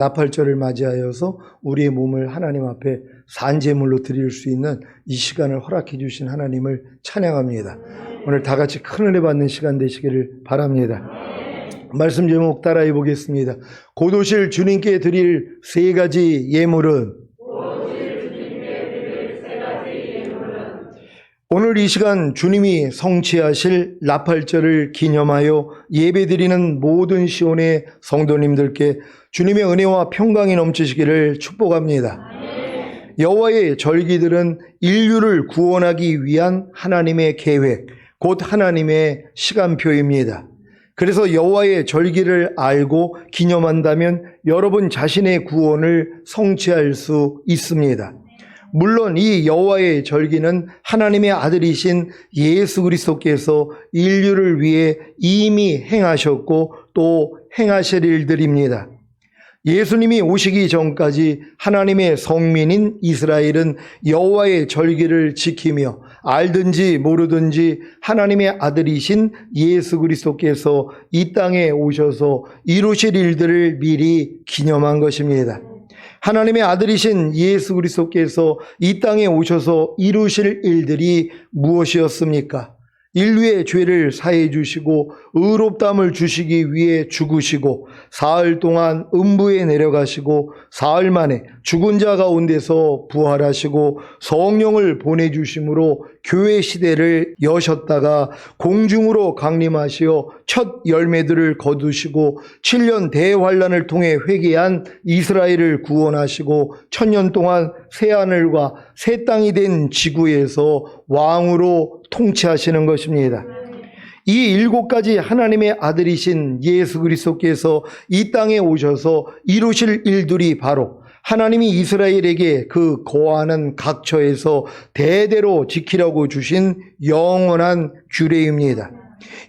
나팔절을 맞이하여서 우리의 몸을 하나님 앞에 산제물로 드릴 수 있는 이 시간을 허락해 주신 하나님을 찬양합니다. 오늘 다 같이 큰 은혜 받는 시간 되시기를 바랍니다. 말씀 제목 따라해 보겠습니다. 곧 오실 주님께 드릴 세 가지 예물은, 오늘 이 시간 주님이 성취하실 나팔절을 기념하여 예배드리는 모든 시온의 성도님들께 주님의 은혜와 평강이 넘치시기를 축복합니다. 여호와의 절기들은 인류를 구원하기 위한 하나님의 계획, 곧 하나님의 시간표입니다. 그래서 여호와의 절기를 알고 기념한다면 여러분 자신의 구원을 성취할 수 있습니다. 물론 이 여호와의 절기는 하나님의 아들이신 예수 그리스도께서 인류를 위해 이미 행하셨고 또 행하실 일들입니다. 예수님이 오시기 전까지 하나님의 성민인 이스라엘은 여호와의 절기를 지키며 알든지 모르든지 하나님의 아들이신 예수 그리스도께서 이 땅에 오셔서 이루실 일들을 미리 기념한 것입니다. 하나님의 아들이신 예수 그리스도께서 이 땅에 오셔서 이루실 일들이 무엇이었습니까? 인류의 죄를 사해 주시고 의롭다함을 주시기 위해 죽으시고 사흘 동안 음부에 내려가시고 사흘 만에 죽은 자 가운데서 부활하시고 성령을 보내주심으로 교회 시대를 여셨다가 공중으로 강림하시어 첫 열매들을 거두시고 7년 대환란을 통해 회개한 이스라엘을 구원하시고 1000년 동안 새하늘과 새 땅이 된 지구에서 왕으로 통치하시는 것입니다. 이 7가지 하나님의 아들이신 예수 그리스도께서 이 땅에 오셔서 이루실 일들이 바로 하나님이 이스라엘에게 그 거하는 각처에서 대대로 지키라고 주신 영원한 규례입니다.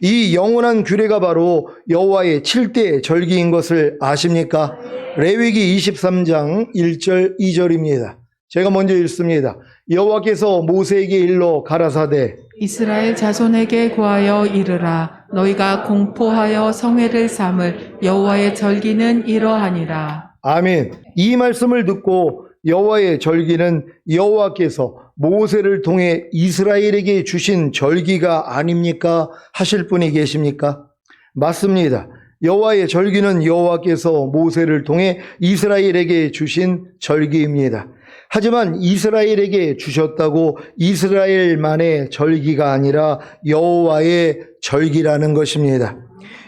이 영원한 규례가 바로 여호와의 7대 절기인 것을 아십니까? 레위기 23장 1절 2절입니다. 제가 먼저 읽습니다. 여호와께서 모세에게 일러 가라사대 이스라엘 자손에게 구하여 이르라. 너희가 공포하여 성회를 삼을 여호와의 절기는 이러하니라. 아멘. 이 말씀을 듣고 여호와의 절기는 여호와께서 모세를 통해 이스라엘에게 주신 절기가 아닙니까? 하실 분이 계십니까? 맞습니다. 여호와의 절기는 여호와께서 모세를 통해 이스라엘에게 주신 절기입니다. 하지만 이스라엘에게 주셨다고 이스라엘만의 절기가 아니라 여호와의 절기라는 것입니다.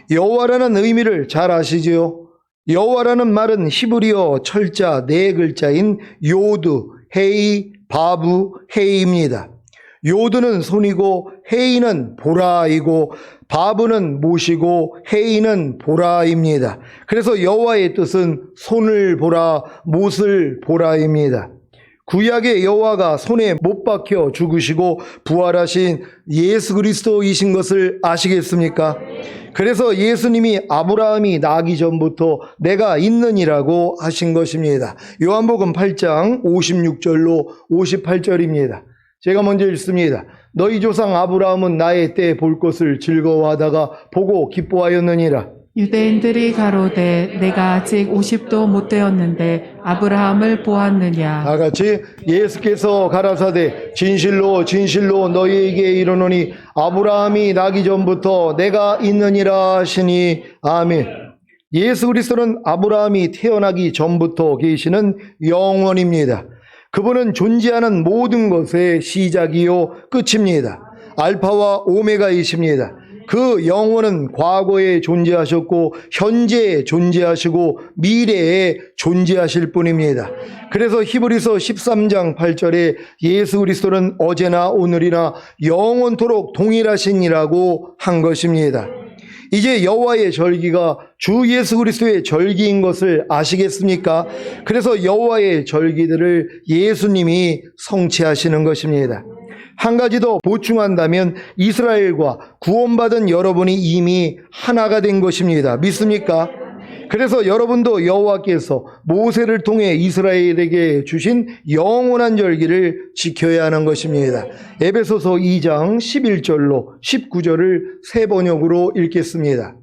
여호와라는 의미를 잘 아시지요? 여호와라는 말은 히브리어 철자 4글자인 요드, 헤이, 바브, 헤이입니다. 요드는 손이고 헤이는 보라이고 바브는 못이고 헤이는 보라입니다. 그래서 여호와의 뜻은 손을 보라, 못을 보라입니다. 구약의 여호와가 손에 못 박혀 죽으시고 부활하신 예수 그리스도이신 것을 아시겠습니까? 그래서 예수님이 아브라함이 나기 전부터 내가 있느니라고 하신 것입니다. 요한복음 8장 56절로 58절입니다. 제가 먼저 읽습니다. 너희 조상 아브라함은 나의 때 볼 것을 즐거워하다가 보고 기뻐하였느니라. 유대인들이 가로되 내가 아직 50도 못 되었는데 아브라함을 보았느냐. 다 같이 예수께서 가라사대 진실로 진실로 너희에게 이르노니 아브라함이 나기 전부터 내가 있느니라 하시니 아멘. 예수 그리스도는 아브라함이 태어나기 전부터 계시는 영원입니다. 그분은 존재하는 모든 것의 시작이요 끝입니다. 알파와 오메가이십니다. 그 영혼은 과거에 존재하셨고 현재에 존재하시고 미래에 존재하실 분입니다. 그래서 히브리서 13장 8절에 예수 그리스도는 어제나 오늘이나 영원토록 동일하시니라고 한 것입니다. 이제 여호와의 절기가 주 예수 그리스도의 절기인 것을 아시겠습니까? 그래서 여호와의 절기들을 예수님이 성취하시는 것입니다. 한 가지 더 보충한다면 이스라엘과 구원받은 여러분이 이미 하나가 된 것입니다. 믿습니까? 그래서 여러분도 여호와께서 모세를 통해 이스라엘에게 주신 영원한 절기를 지켜야 하는 것입니다. 에베소서 2장 11절로 19절을 세 번역으로 읽겠습니다.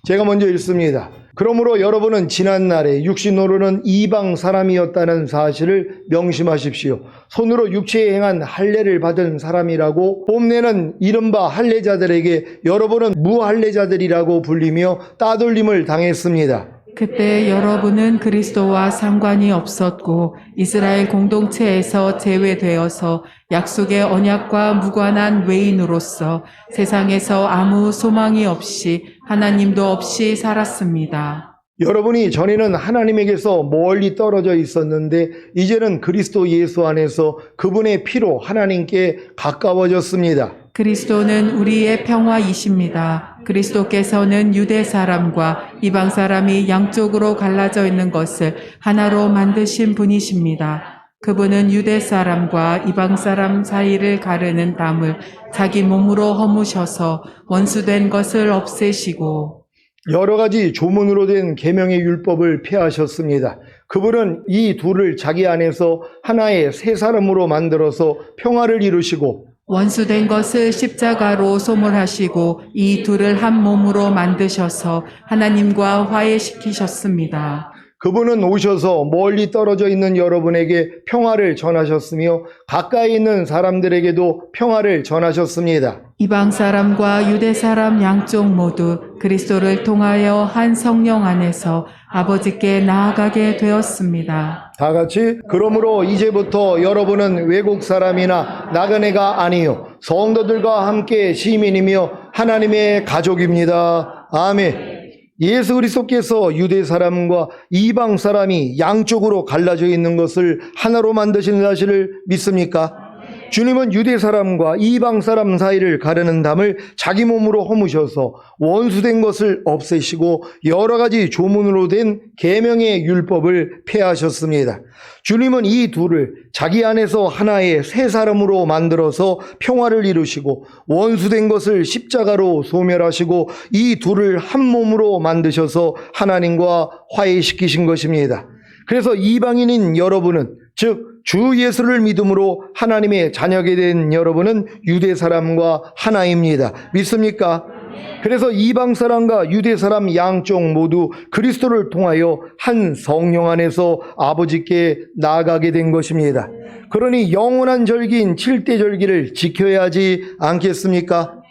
제가 먼저 읽습니다. 그러므로 여러분은 지난날에 육신으로는 이방 사람이었다는 사실을 명심하십시오. 손으로 육체에 행한 할례를 받은 사람이라고 뽐내는 이른바 할례자들에게 여러분은 무할례자들이라고 불리며 따돌림을 당했습니다. 그때 여러분은 그리스도와 상관이 없었고 이스라엘 공동체에서 제외되어서 약속의 언약과 무관한 외인으로서 세상에서 아무 소망이 없이 하나님도 없이 살았습니다. 여러분이 전에는 하나님에게서 멀리 떨어져 있었는데 이제는 그리스도 예수 안에서 그분의 피로 하나님께 가까워졌습니다. 그리스도는 우리의 평화이십니다. 그리스도께서는 유대 사람과 이방 사람이 양쪽으로 갈라져 있는 것을 하나로 만드신 분이십니다. 그분은 유대 사람과 이방 사람 사이를 가르는 담을 자기 몸으로 허무셔서 원수된 것을 없애시고 여러 가지 조문으로 된 계명의 율법을 폐하셨습니다. 그분은 이 둘을 자기 안에서 하나의 새 사람으로 만들어서 평화를 이루시고 원수된 것을 십자가로 소멸하시고 이 둘을 한 몸으로 만드셔서 하나님과 화해시키셨습니다. 그분은 오셔서 멀리 떨어져 있는 여러분에게 평화를 전하셨으며 가까이 있는 사람들에게도 평화를 전하셨습니다. 이방 사람과 유대 사람 양쪽 모두 그리스도를 통하여 한 성령 안에서 아버지께 나아가게 되었습니다. 다 같이 그러므로 이제부터 여러분은 외국 사람이나 나그네가 아니요 성도들과 함께 시민이며 하나님의 가족입니다. 아멘. 예수 그리스도께서 유대 사람과 이방 사람이 양쪽으로 갈라져 있는 것을 하나로 만드신 사실을 믿습니까? 주님은 유대 사람과 이방 사람 사이를 가르는 담을 자기 몸으로 허무셔서 원수된 것을 없애시고 여러 가지 조문으로 된 계명의 율법을 폐하셨습니다. 주님은 이 둘을 자기 안에서 하나의 새 사람으로 만들어서 평화를 이루시고 원수된 것을 십자가로 소멸하시고 이 둘을 한 몸으로 만드셔서 하나님과 화해시키신 것입니다. 그래서 이방인인 여러분은 즉 주 예수를 믿음으로 하나님의 자녀게 된 여러분은 유대 사람과 하나입니다. 믿습니까? 그래서 이방 사람과 유대 사람 양쪽 모두 그리스도를 통하여 한 성령 안에서 아버지께 나아가게 된 것입니다. 그러니 영원한 절기인 7대 절기를 지켜야 하지 않겠습니까?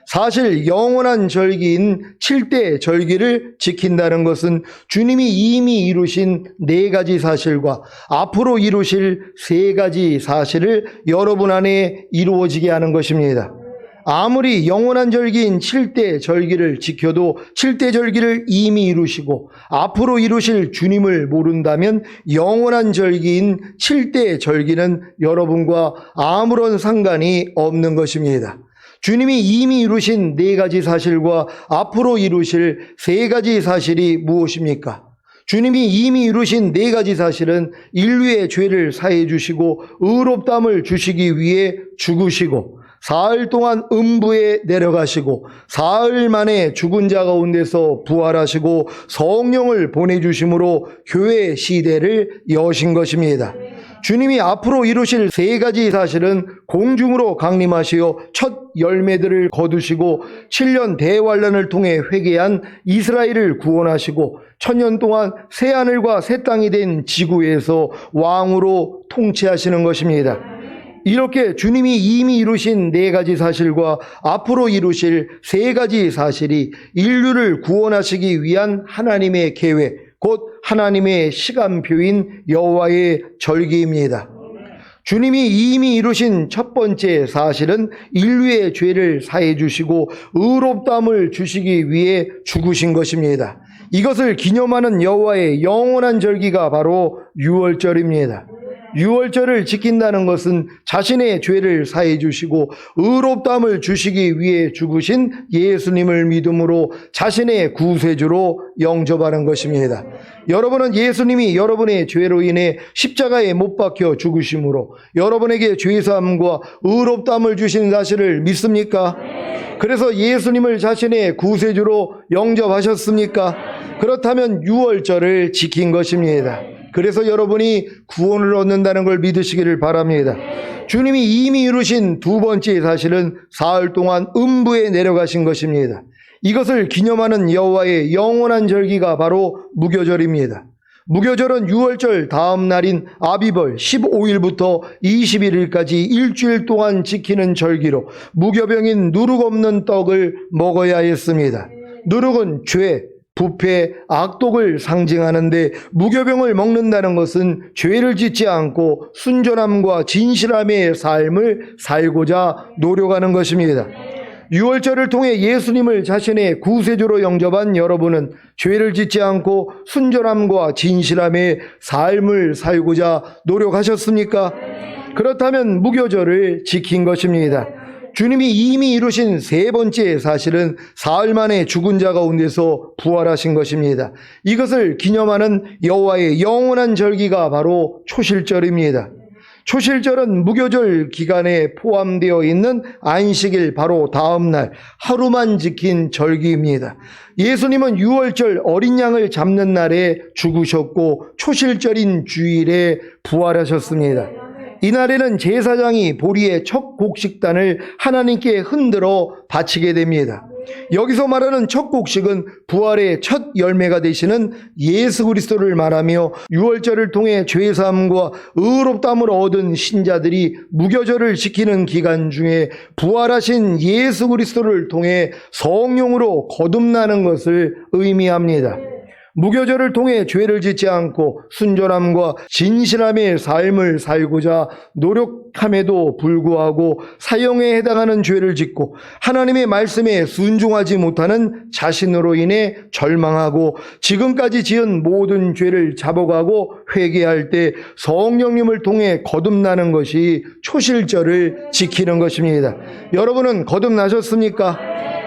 사실 영원한 절기인 7대 절기를 지킨다는 것은 주님이 이미 이루신 4가지 사실과 앞으로 이루실 3가지 사실을 여러분 안에 이루어지게 하는 것입니다. 아무리 영원한 절기인 7대 절기를 지켜도 7대 절기를 이미 이루시고 앞으로 이루실 주님을 모른다면 영원한 절기인 7대 절기는 여러분과 아무런 상관이 없는 것입니다. 주님이 이미 이루신 4가지 사실과 앞으로 이루실 3가지 사실이 무엇입니까? 주님이 이미 이루신 4가지 사실은 인류의 죄를 사해 주시고 의롭다함을 주시기 위해 죽으시고 사흘 동안 음부에 내려가시고 사흘 만에 죽은 자 가운데서 부활하시고 성령을 보내주심으로 교회 시대를 여신 것입니다. 주님이 앞으로 이루실 3가지 사실은 공중으로 강림하시어 첫 열매들을 거두시고 7년 대환란을 통해 회개한 이스라엘을 구원하시고 1000년 동안 새하늘과 새 땅이 된 지구에서 왕으로 통치하시는 것입니다. 이렇게 주님이 이미 이루신 4가지 사실과 앞으로 이루실 3가지 사실이 인류를 구원하시기 위한 하나님의 계획, 곧 하나님의 시간표인 여호와의 절기입니다. 주님이 이미 이루신 첫 번째 사실은 인류의 죄를 사해 주시고 의롭다함을 주시기 위해 죽으신 것입니다. 이것을 기념하는 여호와의 영원한 절기가 바로 유월절입니다. 유월절을 지킨다는 것은 자신의 죄를 사해 주시고 의롭다함을 주시기 위해 죽으신 예수님을 믿음으로 자신의 구세주로 영접하는 것입니다. 여러분은 예수님이 여러분의 죄로 인해 십자가에 못 박혀 죽으심으로 여러분에게 죄사함과 의롭다함을 주신 사실을 믿습니까? 그래서 예수님을 자신의 구세주로 영접하셨습니까? 그렇다면 유월절을 지킨 것입니다. 그래서 여러분이 구원을 얻는다는 걸 믿으시기를 바랍니다. 주님이 이미 이루신 2번째 사실은 사흘 동안 음부에 내려가신 것입니다. 이것을 기념하는 여호와의 영원한 절기가 바로 무교절입니다. 무교절은 유월절 다음 날인 아비벌 15일부터 21일까지 일주일 동안 지키는 절기로 무교병인 누룩 없는 떡을 먹어야 했습니다. 누룩은 죄, 부패, 악독을 상징하는데 무교병을 먹는다는 것은 죄를 짓지 않고 순전함과 진실함의 삶을 살고자 노력하는 것입니다. 유월절을 통해 예수님을 자신의 구세주로 영접한 여러분은 죄를 짓지 않고 순전함과 진실함의 삶을 살고자 노력하셨습니까? 그렇다면 무교절을 지킨 것입니다. 주님이 이미 이루신 세 번째 사실은 사흘 만에 죽은 자 가운데서 부활하신 것입니다. 이것을 기념하는 여호와의 영원한 절기가 바로 초실절입니다. 초실절은 무교절 기간에 포함되어 있는 안식일 바로 다음 날 하루만 지킨 절기입니다. 예수님은 유월절 어린 양을 잡는 날에 죽으셨고 초실절인 주일에 부활하셨습니다. 이날에는 제사장이 보리의 첫 곡식단을 하나님께 흔들어 바치게 됩니다. 여기서 말하는 첫 곡식은 부활의 첫 열매가 되시는 예수 그리스도를 말하며 유월절을 통해 죄사함과 의롭다함을 얻은 신자들이 무교절을 지키는 기간 중에 부활하신 예수 그리스도를 통해 성령으로 거듭나는 것을 의미합니다. 무교절을 통해 죄를 짓지 않고 순전함과 진실함의 삶을 살고자 노력함에도 불구하고 사형에 해당하는 죄를 짓고 하나님의 말씀에 순종하지 못하는 자신으로 인해 절망하고 지금까지 지은 모든 죄를 잡아가고 회개할 때 성령님을 통해 거듭나는 것이 초실절을 지키는 것입니다. 여러분은 거듭나셨습니까?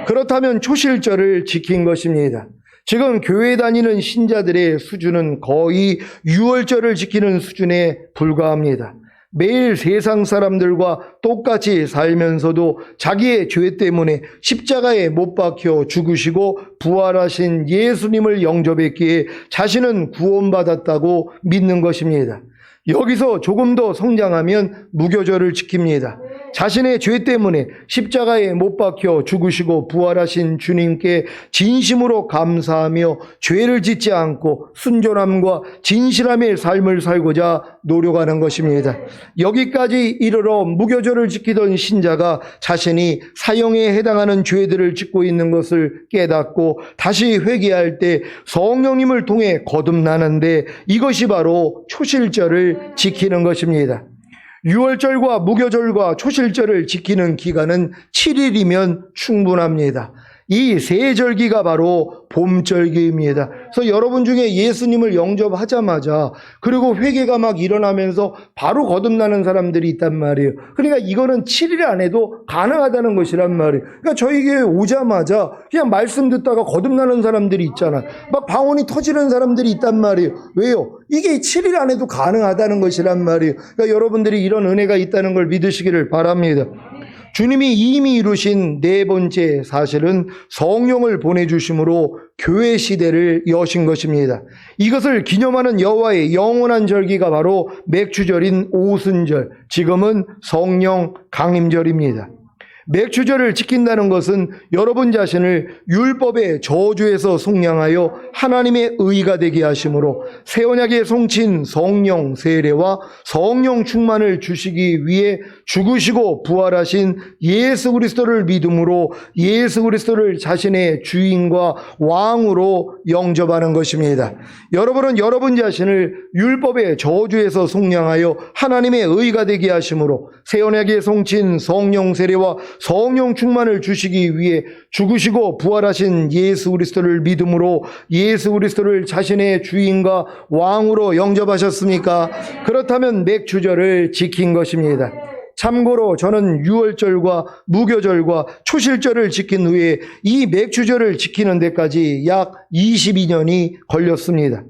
그렇다면 초실절을 지킨 것입니다. 지금 교회 다니는 신자들의 수준은 거의 유월절을 지키는 수준에 불과합니다. 매일 세상 사람들과 똑같이 살면서도 자기의 죄 때문에 십자가에 못 박혀 죽으시고 부활하신 예수님을 영접했기에 자신은 구원받았다고 믿는 것입니다. 여기서 조금 더 성장하면 무교절을 지킵니다. 자신의 죄 때문에 십자가에 못 박혀 죽으시고 부활하신 주님께 진심으로 감사하며 죄를 짓지 않고 순전함과 진실함의 삶을 살고자 노력하는 것입니다. 여기까지 이르러 무교절을 지키던 신자가 자신이 사형에 해당하는 죄들을 짓고 있는 것을 깨닫고 다시 회개할 때 성령님을 통해 거듭나는데 이것이 바로 초실절을 지키는 것입니다. 유월절과 무교절과 초실절을 지키는 기간은 7일이면 충분합니다. 이 세 절기가 바로 봄절기입니다. 그래서 여러분 중에 예수님을 영접하자마자 그리고 회개가 막 일어나면서 바로 거듭나는 사람들이 있단 말이에요. 그러니까 이거는 7일 안에도 가능하다는 것이란 말이에요. 그러니까 저희 교회 오자마자 그냥 말씀 듣다가 거듭나는 사람들이 있잖아요. 막 방언이 터지는 사람들이 있단 말이에요. 왜요? 이게 7일 안에도 가능하다는 것이란 말이에요. 그러니까 여러분들이 이런 은혜가 있다는 걸 믿으시기를 바랍니다. 주님이 이미 이루신 네 번째 사실은 성령을 보내주심으로 교회 시대를 여신 것입니다. 이것을 기념하는 여호와의 영원한 절기가 바로 맥추절인 오순절, 지금은 성령 강림절입니다. 맥추절을 지킨다는 것은 여러분 자신을 율법의 저주에서 속량하여 하나님의 의가 되게 하심으로 새 언약에 송친 성령 세례와 성령 충만을 주시기 위해 죽으시고 부활하신 예수 그리스도를 믿음으로 예수 그리스도를 자신의 주인과 왕으로 영접하는 것입니다. 여러분은 여러분 자신을 율법의 저주에서 속량하여 하나님의 의가 되게 하심으로 새 언약에 송친 성령 세례와 성령 충만을 주시기 위해 죽으시고 부활하신 예수 그리스도를 믿음으로 예수 그리스도를 자신의 주인과 왕으로 영접하셨습니까? 그렇다면 맥추절을 지킨 것입니다. 참고로 저는 유월절과 무교절과 초실절을 지킨 후에 이 맥추절을 지키는 데까지 약 22년이 걸렸습니다.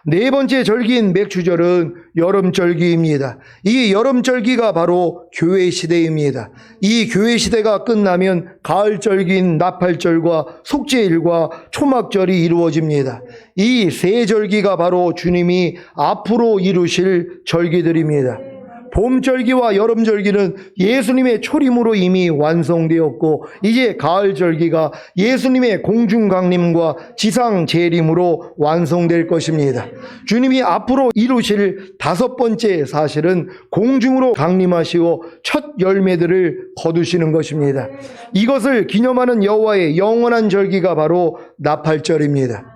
네 번째 절기인 맥추절은 여름절기입니다. 이 여름절기가 바로 교회 시대입니다. 이 교회 시대가 끝나면 가을절기인 나팔절과 속죄일과 초막절이 이루어집니다. 이 세 절기가 바로 주님이 앞으로 이루실 절기들입니다. 봄절기와 여름절기는 예수님의 초림으로 이미 완성되었고 이제 가을절기가 예수님의 공중강림과 지상재림으로 완성될 것입니다. 주님이 앞으로 이루실 다섯 번째 사실은 공중으로 강림하시어 첫 열매들을 거두시는 것입니다. 이것을 기념하는 여호와의 영원한 절기가 바로 나팔절입니다.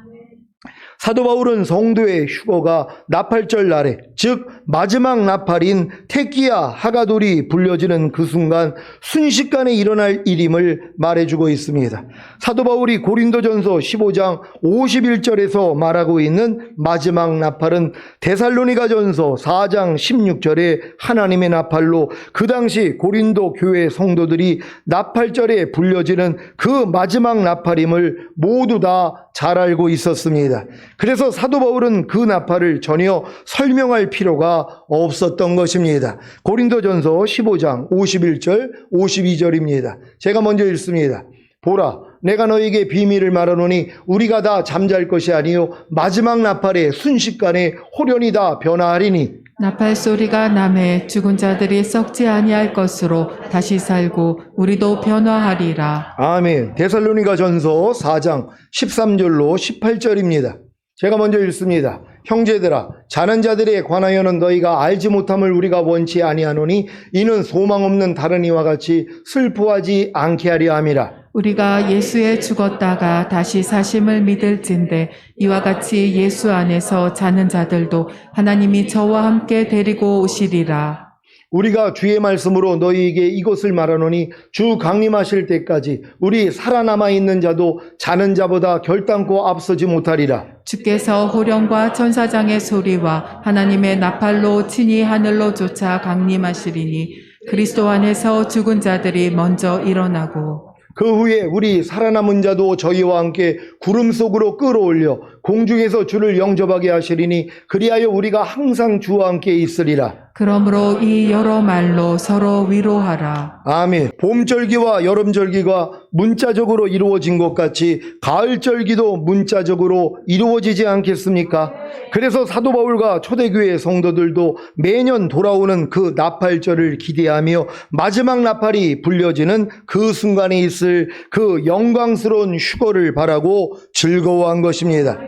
사도 바울은 성도의 휴거가 나팔절 날에, 즉 마지막 나팔인 테키야 하가돌이 불려지는 그 순간 순식간에 일어날 일임을 말해주고 있습니다. 사도 바울이 고린도전서 15장 51절에서 말하고 있는 마지막 나팔은 데살로니가전서 4장 16절에 하나님의 나팔로 그 당시 고린도 교회 성도들이 나팔절에 불려지는 그 마지막 나팔임을 모두 다 잘 알고 있었습니다. 그래서 사도 바울은 그 나팔을 전혀 설명할 필요가 없었던 것입니다. 고린도전서 15장 51절 52절입니다. 제가 먼저 읽습니다. 보라, 내가 너에게 비밀을 말하노니 우리가 다 잠잘 것이 아니요 마지막 나팔에 순식간에 호련히 다 변화하리니 나팔 소리가 남에 죽은 자들이 썩지 아니할 것으로 다시 살고 우리도 변화하리라. 아멘. 데살로니가전서 4장 13절로 18절입니다. 제가 먼저 읽습니다. 형제들아, 자는 자들에 관하여는 너희가 알지 못함을 우리가 원치 아니하노니 이는 소망 없는 다른 이와 같이 슬퍼하지 않게 하려 함이라. 우리가 예수에 죽었다가 다시 사심을 믿을진대 이와 같이 예수 안에서 자는 자들도 하나님이 저와 함께 데리고 오시리라. 우리가 주의 말씀으로 너희에게 이것을 말하노니 주 강림하실 때까지 우리 살아남아 있는 자도 자는 자보다 결단코 앞서지 못하리라. 주께서 호령과 천사장의 소리와 하나님의 나팔로 친히 하늘로 쫓아 강림하시리니 그리스도 안에서 죽은 자들이 먼저 일어나고 그 후에 우리 살아남은 자도 저희와 함께 구름 속으로 끌어올려 공중에서 주를 영접하게 하시리니 그리하여 우리가 항상 주와 함께 있으리라. 그러므로 이 여러 말로 서로 위로하라. 아멘. 봄절기와 여름절기가 문자적으로 이루어진 것 같이 가을절기도 문자적으로 이루어지지 않겠습니까? 그래서 사도 바울과 초대교회 성도들도 매년 돌아오는 그 나팔절을 기대하며 마지막 나팔이 불려지는 그 순간에 있을 그 영광스러운 휴거를 바라고 즐거워한 것입니다.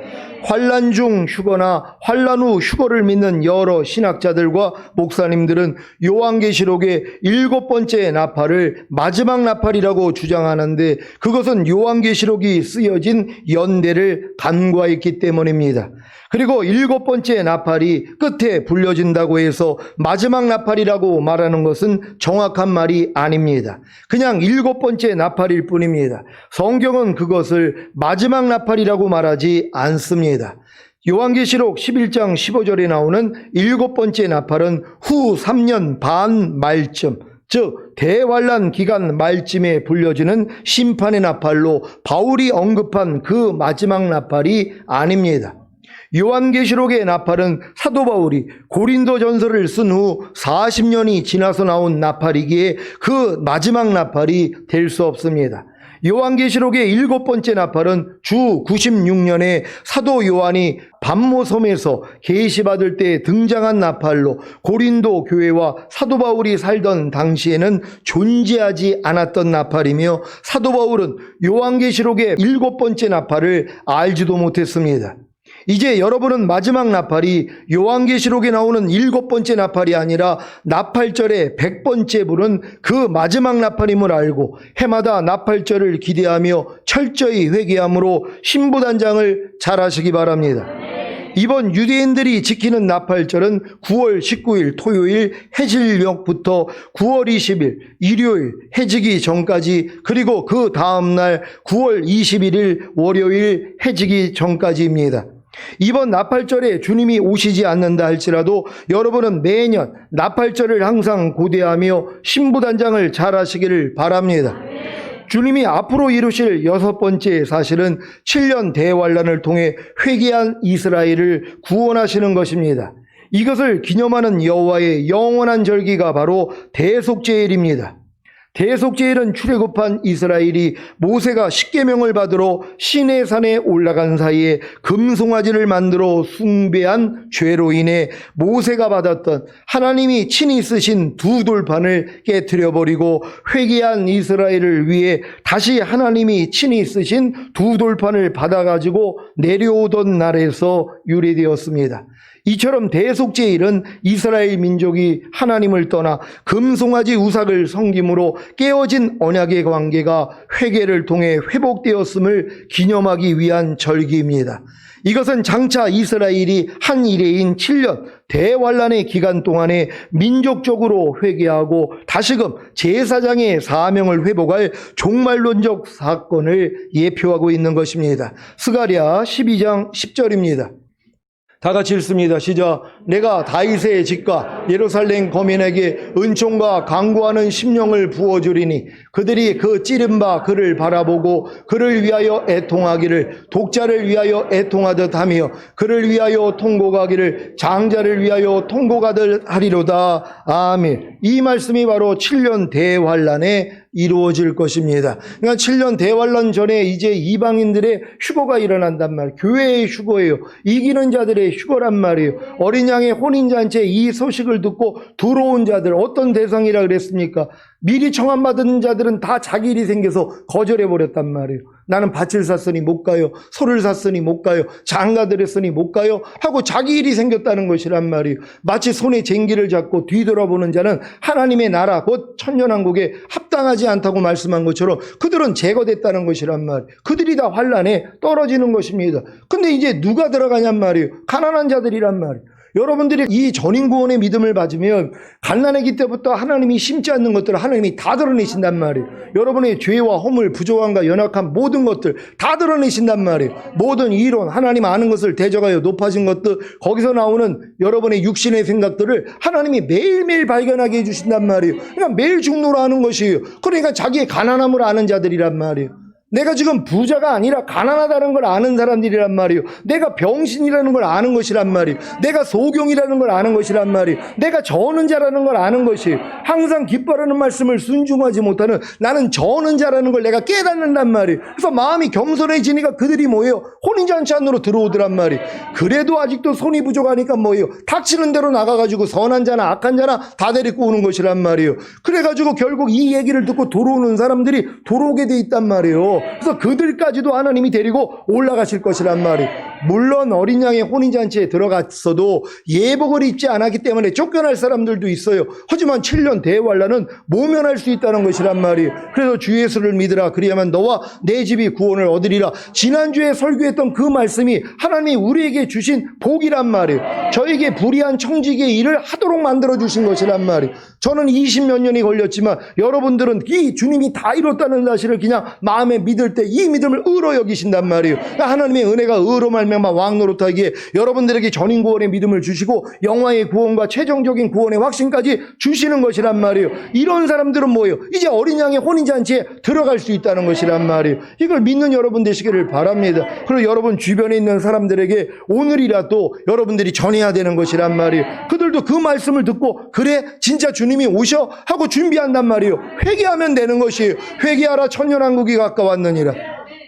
환난 중 휴거나 환난 후 휴거를 믿는 여러 신학자들과 목사님들은 요한계시록의 7번째 나팔을 마지막 나팔이라고 주장하는데 그것은 요한계시록이 쓰여진 연대를 간과했기 때문입니다. 그리고 7번째 나팔이 끝에 불려진다고 해서 마지막 나팔이라고 말하는 것은 정확한 말이 아닙니다. 그냥 7번째 나팔일 뿐입니다. 성경은 그것을 마지막 나팔이라고 말하지 않습니다. 요한계시록 11장 15절에 나오는 7번째 나팔은 후 3년 반 말쯤, 즉 대환란 기간 말쯤에 불려지는 심판의 나팔로 바울이 언급한 그 마지막 나팔이 아닙니다. 요한계시록의 나팔은 사도 바울이 고린도전서를 쓴 후 40년이 지나서 나온 나팔이기에 그 마지막 나팔이 될 수 없습니다. 요한계시록의 7번째 나팔은 주 96년에 사도 요한이 밤모섬에서 계시받을 때 등장한 나팔로 고린도 교회와 사도 바울이 살던 당시에는 존재하지 않았던 나팔이며 사도 바울은 요한계시록의 7번째 나팔을 알지도 못했습니다. 이제 여러분은 마지막 나팔이 요한계시록에 나오는 7번째 나팔이 아니라 나팔절의 100번째 불은 그 마지막 나팔임을 알고 해마다 나팔절을 기대하며 철저히 회개함으로 신부단장을 잘 하시기 바랍니다. 이번 유대인들이 지키는 나팔절은 9월 19일 토요일 해질녘부터 9월 20일 일요일 해지기 전까지 그리고 그 다음날 9월 21일 월요일 해지기 전까지입니다. 이번 나팔절에 주님이 오시지 않는다 할지라도 여러분은 매년 나팔절을 항상 고대하며 신부단장을 잘 하시기를 바랍니다. 주님이 앞으로 이루실 6번째 사실은 7년 대환란을 통해 회개한 이스라엘을 구원하시는 것입니다. 이것을 기념하는 여호와의 영원한 절기가 바로 대속제일입니다. 대속제일은 출애굽한 이스라엘이 모세가 십계명을 받으러 시내산에 올라간 사이에 금송아지를 만들어 숭배한 죄로 인해 모세가 받았던 하나님이 친히 쓰신 두 돌판을 깨트려 버리고 회개한 이스라엘을 위해 다시 하나님이 친히 쓰신 두 돌판을 받아가지고 내려오던 날에서 유래되었습니다. 이처럼 대속제일은 이스라엘 민족이 하나님을 떠나 금송아지 우삭을 섬김으로 깨어진 언약의 관계가 회개를 통해 회복되었음을 기념하기 위한 절기입니다. 이것은 장차 이스라엘이 한 이래인 7년 대환란의 기간 동안에 민족적으로 회개하고 다시금 제사장의 사명을 회복할 종말론적 사건을 예표하고 있는 것입니다. 스가랴 12장 10절입니다. 다 같이 읽습니다. 시작. 내가 다윗의 집과 예루살렘 거민에게 은총과 강구하는 심령을 부어주리니 그들이 그 찌른 바 그를 바라보고 그를 위하여 애통하기를 독자를 위하여 애통하듯 하며 그를 위하여 통곡하기를 장자를 위하여 통곡하듯 하리로다. 아멘. 이 말씀이 바로 7년 대환란에 이루어질 것입니다. 그러니까 7년 대환란 전에 이제 이방인들의 휴거가 일어난단 말이에요. 교회의 휴거예요. 이기는 자들의 휴거란 말이에요. 어린 양의 혼인잔치에 이 소식을 듣고 들어온 자들, 어떤 대상이라 그랬습니까? 미리 청함받은 자들은 다 자기 일이 생겨서 거절해버렸단 말이에요. 나는 밭을 샀으니 못 가요. 소를 샀으니 못 가요. 장가들였으니 못 가요. 하고 자기 일이 생겼다는 것이란 말이에요. 마치 손에 쟁기를 잡고 뒤돌아보는 자는 하나님의 나라 곧 천년왕국에 합당하지 않다고 말씀한 것처럼 그들은 제거됐다는 것이란 말이에요. 그들이 다 환란에 떨어지는 것입니다. 근데 이제 누가 들어가냔 말이에요. 가난한 자들이란 말이에요. 여러분들이 이 전인구원의 믿음을 받으면 갓난아기 때부터 하나님이 심지 않는 것들을 하나님이 다 드러내신단 말이에요. 여러분의 죄와 허물, 부족함과 연약함 모든 것들 다 드러내신단 말이에요. 모든 이론, 하나님 아는 것을 대적하여 높아진 것들, 거기서 나오는 여러분의 육신의 생각들을 하나님이 매일매일 발견하게 해주신단 말이에요. 그러니까 매일 죽노라 하는 것이에요. 그러니까 자기의 가난함을 아는 자들이란 말이에요. 내가 지금 부자가 아니라 가난하다는 걸 아는 사람들이란 말이에요. 내가 병신이라는 걸 아는 것이란 말이에요. 내가 소경이라는 걸 아는 것이란 말이에요. 내가 저는 자라는 걸 아는 것이에요. 항상 기뻐하는 말씀을 순종하지 못하는 나는 저는 자라는 걸 내가 깨닫는단 말이에요. 그래서 마음이 겸손해지니까 그들이 뭐예요? 혼인잔치 안으로 들어오더란 말이에요. 그래도 아직도 손이 부족하니까 뭐예요? 닥치는 대로 나가가지고 선한 자나 악한 자나 다 데리고 오는 것이란 말이에요. 그래가지고 결국 이 얘기를 듣고 들어오는 사람들이 들어오게 돼 있단 말이에요. 그래서 그들까지도 하나님이 데리고 올라가실 것이란 말이에요. 물론 어린 양의 혼인잔치에 들어갔어도 예복을 입지 않았기 때문에 쫓겨날 사람들도 있어요. 하지만 7년 대환란은 모면할 수 있다는 것이란 말이에요. 그래서 주 예수를 믿으라. 그리하면 너와 내 집이 구원을 얻으리라. 지난주에 설교했던 그 말씀이 하나님이 우리에게 주신 복이란 말이에요. 저에게 불의한 청지기의 일을 하도록 만들어주신 것이란 말이에요. 저는 20몇 년이 걸렸지만 여러분들은 이 주님이 다 이뤘다는 사실을 그냥 마음에 믿을 때 이 믿음을 의로 여기신단 말이에요. 하나님의 은혜가 의로 말미암아 왕노릇하기에 여러분들에게 전인구원의 믿음을 주시고 영화의 구원과 최종적인 구원의 확신까지 주시는 것이란 말이에요. 이런 사람들은 뭐예요? 이제 어린 양의 혼인잔치에 들어갈 수 있다는 것이란 말이에요. 이걸 믿는 여러분 되시기를 바랍니다. 그리고 여러분 주변에 있는 사람들에게 오늘이라도 여러분들이 전해야 되는 것이란 말이에요. 그들도 그 말씀을 듣고 그래 진짜 주님이 오셔 하고 준비한단 말이에요. 회개하면 되는 것이에요. 회개하라 천년왕국이 가까웠느니라.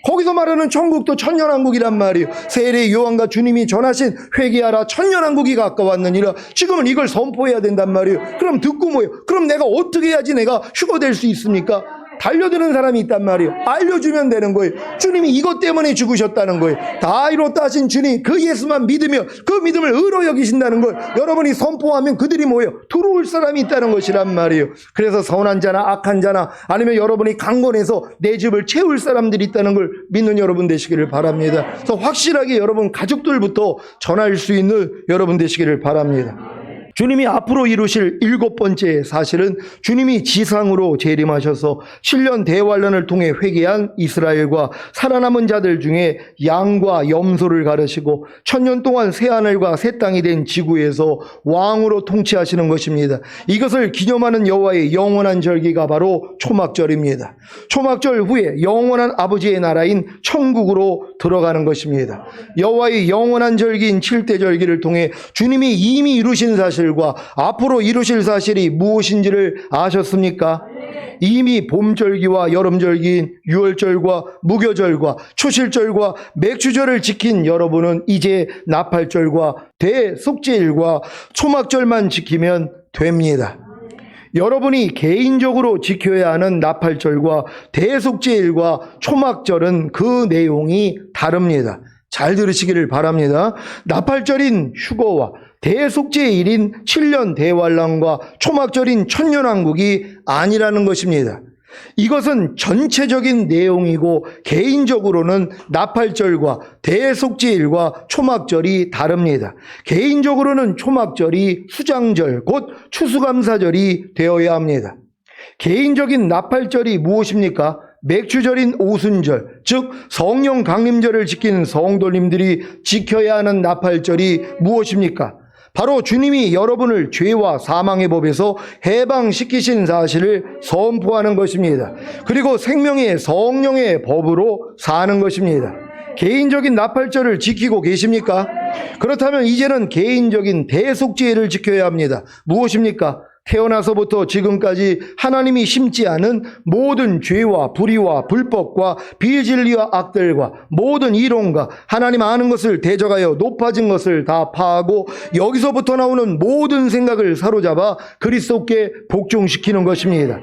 거기서 말하는 천국도 천년왕국이란 말이에요. 세례 요한과 주님이 전하신 회개하라 천년왕국이 가까웠느니라. 지금은 이걸 선포해야 된단 말이에요. 그럼 듣고 뭐예요? 그럼 내가 어떻게 해야지 내가 휴거될 수 있습니까? 달려드는 사람이 있단 말이에요. 알려주면 되는 거예요. 주님이 이것 때문에 죽으셨다는 거예요. 다 이뤘다 하신 주님 그 예수만 믿으면 그 믿음을 의로 여기신다는 걸 여러분이 선포하면 그들이 뭐예요? 들어올 사람이 있다는 것이란 말이에요. 그래서 선한 자나 악한 자나 아니면 여러분이 강건해서 내 집을 채울 사람들이 있다는 걸 믿는 여러분 되시기를 바랍니다. 그래서 확실하게 여러분 가족들부터 전할 수 있는 여러분 되시기를 바랍니다. 주님이 앞으로 이루실 7번째 사실은 주님이 지상으로 재림하셔서 7년 대환란을 통해 회개한 이스라엘과 살아남은 자들 중에 양과 염소를 가르시고 1000년 동안 새하늘과 새 땅이 된 지구에서 왕으로 통치하시는 것입니다. 이것을 기념하는 여호와의 영원한 절기가 바로 초막절입니다. 초막절 후에 영원한 아버지의 나라인 천국으로 들어가는 것입니다. 여호와의 영원한 절기인 7대 절기를 통해 주님이 이미 이루신 사실과 앞으로 이루실 사실이 무엇인지를 아셨습니까? 이미 봄절기와 여름절기인 유월절과 무교절과 초실절과 맥주절을 지킨 여러분은 이제 나팔절과 대속죄일과 초막절만 지키면 됩니다. 여러분이 개인적으로 지켜야 하는 나팔절과 대속죄일과 초막절은 그 내용이 다릅니다. 잘 들으시기를 바랍니다. 나팔절인 휴거와 대속죄일인 7년 대환란과 초막절인 천년왕국이 아니라는 것입니다. 이것은 전체적인 내용이고 개인적으로는 나팔절과 대속죄일과 초막절이 다릅니다. 개인적으로는 초막절이 수장절 곧 추수감사절이 되어야 합니다. 개인적인 나팔절이 무엇입니까? 맥주절인 오순절, 즉 성령 강림절을 지키는 성도님들이 지켜야 하는 나팔절이 무엇입니까? 바로 주님이 여러분을 죄와 사망의 법에서 해방시키신 사실을 선포하는 것입니다. 그리고 생명의 성령의 법으로 사는 것입니다. 개인적인 나팔절을 지키고 계십니까? 그렇다면 이제는 개인적인 대속죄를 지켜야 합니다. 무엇입니까? 태어나서부터 지금까지 하나님이 심지 않은 모든 죄와 불의와 불법과 비진리와 악들과 모든 이론과 하나님 아는 것을 대적하여 높아진 것을 다 파하고 여기서부터 나오는 모든 생각을 사로잡아 그리스도께 복종시키는 것입니다.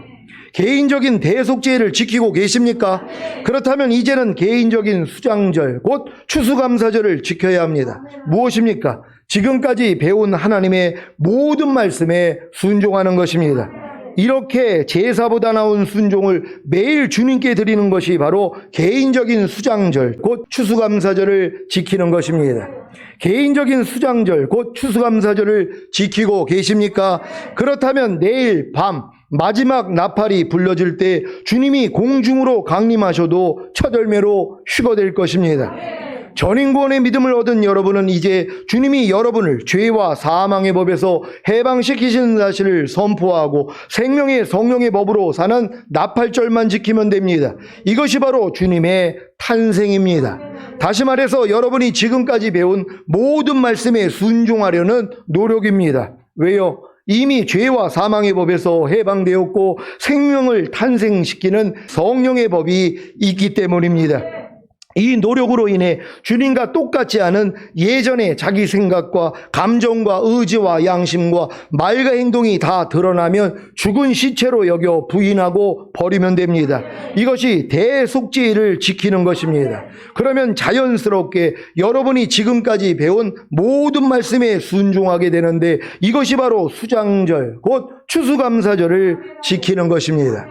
개인적인 대속죄를 지키고 계십니까? 그렇다면 이제는 개인적인 수장절 곧 추수감사절을 지켜야 합니다. 무엇입니까? 지금까지 배운 하나님의 모든 말씀에 순종하는 것입니다. 이렇게 제사보다 나온 순종을 매일 주님께 드리는 것이 바로 개인적인 수장절 곧 추수감사절을 지키는 것입니다. 개인적인 수장절 곧 추수감사절을 지키고 계십니까? 그렇다면 내일 밤 마지막 나팔이 불려질 때 주님이 공중으로 강림하셔도 첫 열매로 휴거될 것입니다. 전인구원의 믿음을 얻은 여러분은 이제 주님이 여러분을 죄와 사망의 법에서 해방시키시는 사실을 선포하고 생명의 성령의 법으로 사는 나팔절만 지키면 됩니다. 이것이 바로 주님의 탄생입니다. 다시 말해서 여러분이 지금까지 배운 모든 말씀에 순종하려는 노력입니다. 왜요? 이미 죄와 사망의 법에서 해방되었고 생명을 탄생시키는 성령의 법이 있기 때문입니다. 이 노력으로 인해 주님과 똑같지 않은 예전의 자기 생각과 감정과 의지와 양심과 말과 행동이 다 드러나면 죽은 시체로 여겨 부인하고 버리면 됩니다. 이것이 대속죄를 지키는 것입니다. 그러면 자연스럽게 여러분이 지금까지 배운 모든 말씀에 순종하게 되는데 이것이 바로 수장절 곧 추수감사절을 지키는 것입니다.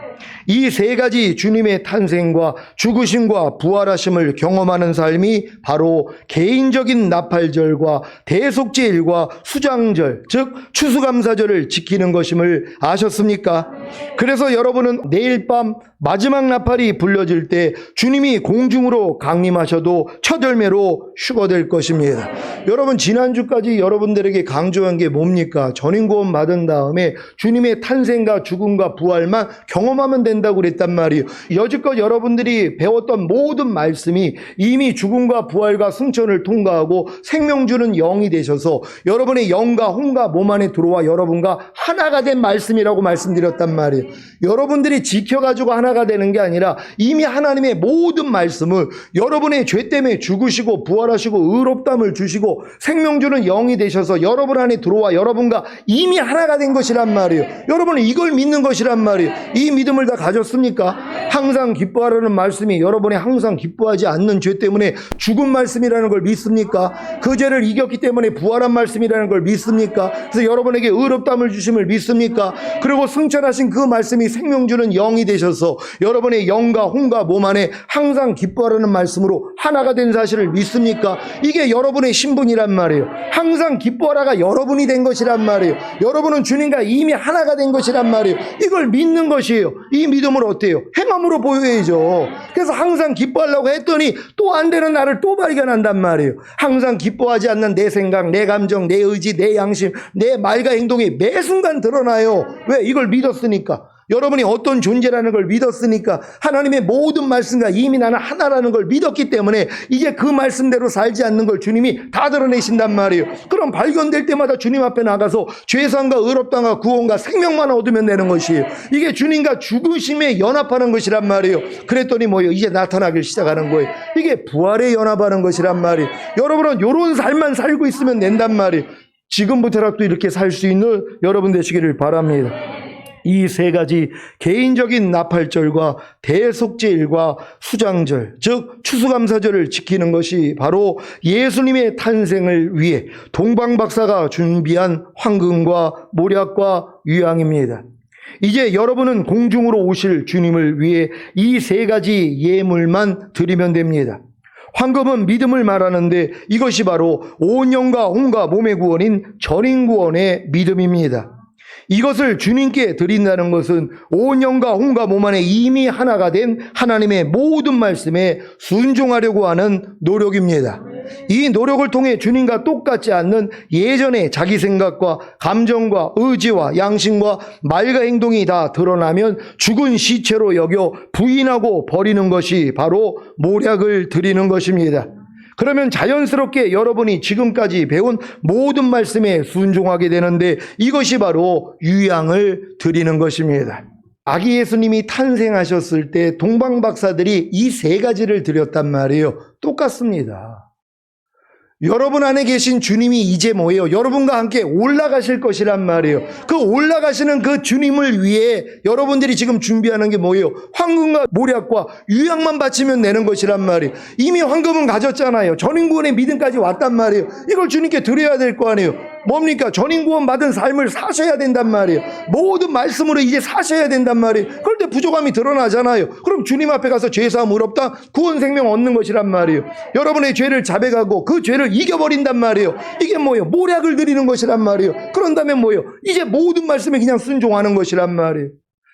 이 세 가지 주님의 탄생과 죽으심과 부활하심을 경험하는 삶이 바로 개인적인 나팔절과 대속죄일과 수장절, 즉 추수감사절을 지키는 것임을 아셨습니까? 그래서 여러분은 내일 밤 마지막 나팔이 불려질 때 주님이 공중으로 강림하셔도 첫 열매로 휴거될 것입니다. 여러분 지난주까지 여러분들에게 강조한 게 뭡니까? 전인구원 받은 다음에 주님의 탄생과 죽음과 부활만 경험하면 된다고 그랬단 말이에요. 여지껏 여러분들이 배웠던 모든 말씀이 이미 죽음과 부활과 승천을 통과하고 생명 주는 영이 되셔서 여러분의 영과 혼과 몸 안에 들어와 여러분과 하나가 된 말씀이라고 말씀드렸단 말이에요. 여러분들이 지켜가지고 하나가 되는 게 아니라 이미 하나님의 모든 말씀을 여러분의 죄 때문에 죽으시고 부활하시고 의롭담을 주시고 생명 주는 영이 되셔서 여러분 안에 들어와 여러분과 이미 하나가 된 것이란 말이에요. 여러분은 이걸 믿는 것이란 말이에요. 이 믿음을 다 가졌습니까? 항상 기뻐하라는 말씀이 여러분이 항상 기뻐하지 않는 죄 때문에 죽은 말씀이라는 걸 믿습니까? 그 죄를 이겼기 때문에 부활한 말씀이라는 걸 믿습니까? 그래서 여러분에게 의롭담을 주심을 믿습니까? 그리고 승천하신 그 말씀이 생명 주는 영이 되셔서 여러분의 영과 혼과 몸 안에 항상 기뻐하라는 말씀으로 하나가 된 사실을 믿습니까? 이게 여러분의 신분이란 말이에요. 항상 기뻐하라가 여러분이 된 것이란 말이에요. 여러분은 주님과 이미 하나가 된 것이란 말이에요. 이걸 믿는 것이에요. 이 믿음을 어때요? 행함으로 보여야죠. 그래서 항상 기뻐하려고 했더니 또 안 되는 나를 또 발견한단 말이에요. 항상 기뻐하지 않는 내 생각, 내 감정, 내 의지, 내 양심, 내 말과 행동이 매 순간 드러나요. 왜? 이걸 믿었으니까. 여러분이 어떤 존재라는 걸 믿었으니까 하나님의 모든 말씀과 이미 나는 하나라는 걸 믿었기 때문에 이제 그 말씀대로 살지 않는 걸 주님이 다 드러내신단 말이에요. 그럼 발견될 때마다 주님 앞에 나가서 죄사함과 의롭다함과 구원과 생명만 얻으면 되는 것이에요. 이게 주님과 죽으심에 연합하는 것이란 말이에요. 그랬더니 뭐예요? 이제 나타나길 시작하는 거예요. 이게 부활에 연합하는 것이란 말이에요. 여러분은 이런 삶만 살고 있으면 된단 말이에요. 지금부터라도 이렇게 살 수 있는 여러분 되시기를 바랍니다. 이 세 가지 개인적인 나팔절과 대속죄일과 수장절, 즉 추수감사절을 지키는 것이 바로 예수님의 탄생을 위해 동방박사가 준비한 황금과 모략과 유향입니다. 이제 여러분은 공중으로 오실 주님을 위해 이 세 가지 예물만 드리면 됩니다. 황금은 믿음을 말하는데 이것이 바로 온 영과 혼과 몸의 구원인 전인구원의 믿음입니다. 이것을 주님께 드린다는 것은 온 영과 혼과 몸 안에 이미 하나가 된 하나님의 모든 말씀에 순종하려고 하는 노력입니다. 이 노력을 통해 주님과 똑같지 않는 예전의 자기 생각과 감정과 의지와 양심과 말과 행동이 다 드러나면 죽은 시체로 여겨 부인하고 버리는 것이 바로 모략을 드리는 것입니다. 그러면 자연스럽게 여러분이 지금까지 배운 모든 말씀에 순종하게 되는데 이것이 바로 유향을 드리는 것입니다. 아기 예수님이 탄생하셨을 때 동방박사들이 이 세 가지를 드렸단 말이에요. 똑같습니다. 여러분 안에 계신 주님이 이제 뭐예요? 여러분과 함께 올라가실 것이란 말이에요. 그 올라가시는 그 주님을 위해 여러분들이 지금 준비하는 게 뭐예요? 황금과 모략과 유향만 바치면 되는 것이란 말이에요. 이미 황금은 가졌잖아요. 전인구원의 믿음까지 왔단 말이에요. 이걸 주님께 드려야 될 거 아니에요. 뭡니까? 전인구원 받은 삶을 사셔야 된단 말이에요. 모든 말씀으로 이제 사셔야 된단 말이에요. 그럴 때 부족함이 드러나잖아요. 그럼 주님 앞에 가서 죄사함 의롭다 구원 생명 얻는 것이란 말이에요. 여러분의 죄를 자백하고 그 죄를 이겨버린단 말이에요. 이게 뭐예요? 모략을 드리는 것이란 말이에요. 그런 다음에 뭐예요? 이제 모든 말씀에 그냥 순종하는 것이란 말이에요.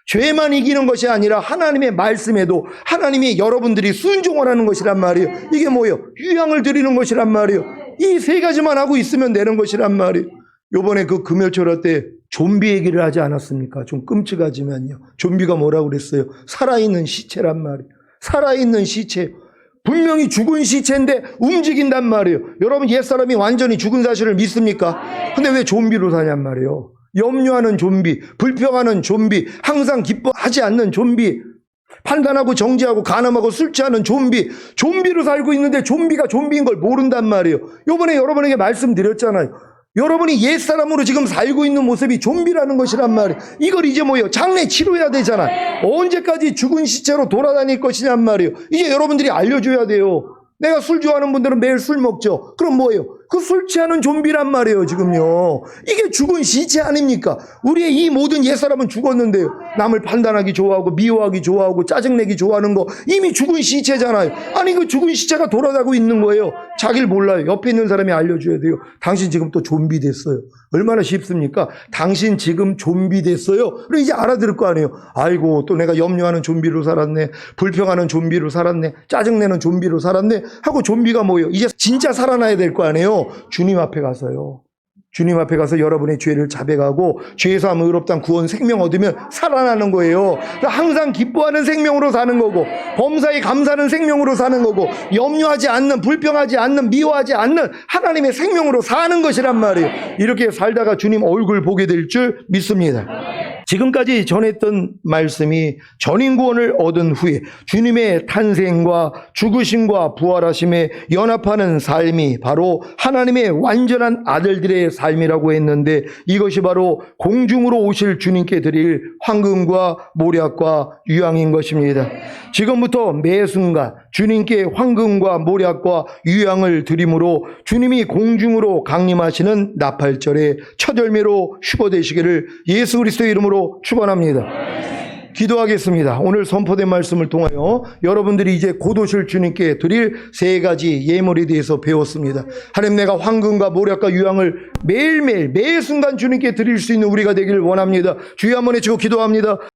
죄만 이기는 것이 아니라 하나님의 말씀에도 하나님이 여러분들이 순종을 하는 것이란 말이에요. 이게 뭐예요? 유향을 드리는 것이란 말이에요. 이 세 가지만 하고 있으면 되는 것이란 말이에요. 요번에 그 금요철화 때 좀비 얘기를 하지 않았습니까? 좀 끔찍하지만요. 좀비가 뭐라고 그랬어요? 살아있는 시체란 말이에요. 살아있는 시체. 분명히 죽은 시체인데 움직인단 말이에요. 여러분 옛사람이 완전히 죽은 사실을 믿습니까? 근데 왜 좀비로 사냔 말이에요. 염려하는 좀비, 불평하는 좀비, 항상 기뻐하지 않는 좀비, 판단하고 정지하고 간음하고 술 취하는 좀비, 좀비로 살고 있는데 좀비가 좀비인 걸 모른단 말이에요. 요번에 여러분에게 말씀드렸잖아요. 여러분이 옛사람으로 지금 살고 있는 모습이 좀비라는 것이란 말이에요. 이걸 이제 뭐예요? 장래 치료해야 되잖아요. 언제까지 죽은 시체로 돌아다닐 것이냔 말이에요. 이제 여러분들이 알려줘야 돼요. 내가 술 좋아하는 분들은 매일 술 먹죠. 그럼 뭐예요? 그 술 취하는 좀비란 말이에요, 지금요. 이게 죽은 시체 아닙니까? 우리의 이 모든 옛사람은 죽었는데요. 남을 판단하기 좋아하고, 미워하기 좋아하고, 짜증내기 좋아하는 거 이미 죽은 시체잖아요. 아니, 그 죽은 시체가 돌아다니고 있는 거예요. 자기를 몰라요. 옆에 있는 사람이 알려줘야 돼요. 당신 지금 또 좀비 됐어요. 얼마나 쉽습니까? 당신 지금 좀비 됐어요. 그럼 이제 알아들을 거 아니에요. 아이고, 또 내가 염려하는 좀비로 살았네. 불평하는 좀비로 살았네. 짜증내는 좀비로 살았네. 하고 좀비가 뭐예요? 이제 진짜 살아나야 될 거 아니에요. 주님 앞에 가서요. 주님 앞에 가서 여러분의 죄를 자백하고 죄사함 의롭다 구원 생명 얻으면 살아나는 거예요. 항상 기뻐하는 생명으로 사는 거고 범사에 감사하는 생명으로 사는 거고 염려하지 않는 불평하지 않는 미워하지 않는 하나님의 생명으로 사는 것이란 말이에요. 이렇게 살다가 주님 얼굴 보게 될 줄 믿습니다. 지금까지 전했던 말씀이 전인구원을 얻은 후에 주님의 탄생과 죽으심과 부활하심에 연합하는 삶이 바로 하나님의 완전한 아들들의 삶이라고 했는데 이것이 바로 공중으로 오실 주님께 드릴 황금과 모략과 유향인 것입니다. 지금부터 매 순간 주님께 황금과 모략과 유향을 드림으로 주님이 공중으로 강림하시는 나팔절의 첫 열매로 휴거되시기를 예수 그리스도의 이름으로 축원합니다. 기도하겠습니다. 오늘 선포된 말씀을 통하여 여러분들이 이제 곧 오실 주님께 드릴 세 가지 예물에 대해서 배웠습니다. 하나님, 내가 황금과 모략과 유향을 매일매일 매 순간 주님께 드릴 수 있는 우리가 되기를 원합니다. 주여 한번 외치고 기도합니다.